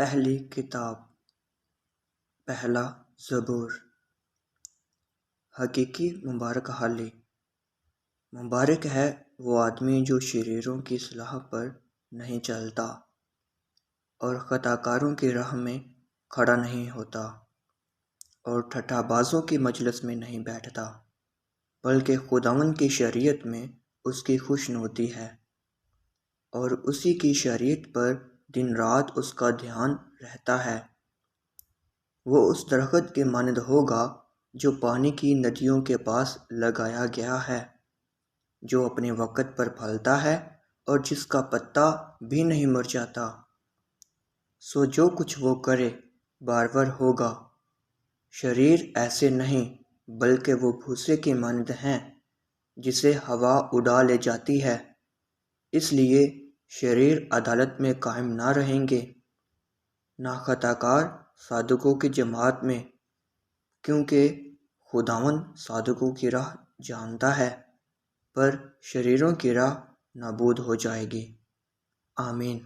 پہلی کتاب پہلا زبور۔ حقیقی مبارک حالی۔ مبارک ہے وہ آدمی جو شریروں کی صلاح پر نہیں چلتا اور خطا کاروں کی راہ میں کھڑا نہیں ہوتا اور ٹھٹھا بازوں کی مجلس میں نہیں بیٹھتا، بلکہ خداوند کی شریعت میں اس کی خوشنودی ہے اور اسی کی شریعت پر دن رات اس کا دھیان رہتا ہے۔ وہ اس درخت کے مانند ہوگا جو پانی کی ندیوں کے پاس لگایا گیا ہے، جو اپنے وقت پر پھلتا ہے اور جس کا پتا بھی نہیں مرجھاتا۔ سو جو کچھ وہ کرے بارور ہوگا۔ شریر ایسے نہیں، بلکہ وہ بھوسے کے مانند ہیں جسے ہوا اڑا لے جاتی ہے۔ اس لیے شریر عدالت میں قائم نہ رہیں گے، نہ خطا کار صادقوں کی جماعت میں، کیونکہ خداوند صادقوں کی راہ جانتا ہے، پر شریروں کی راہ نابود ہو جائے گی۔ آمین۔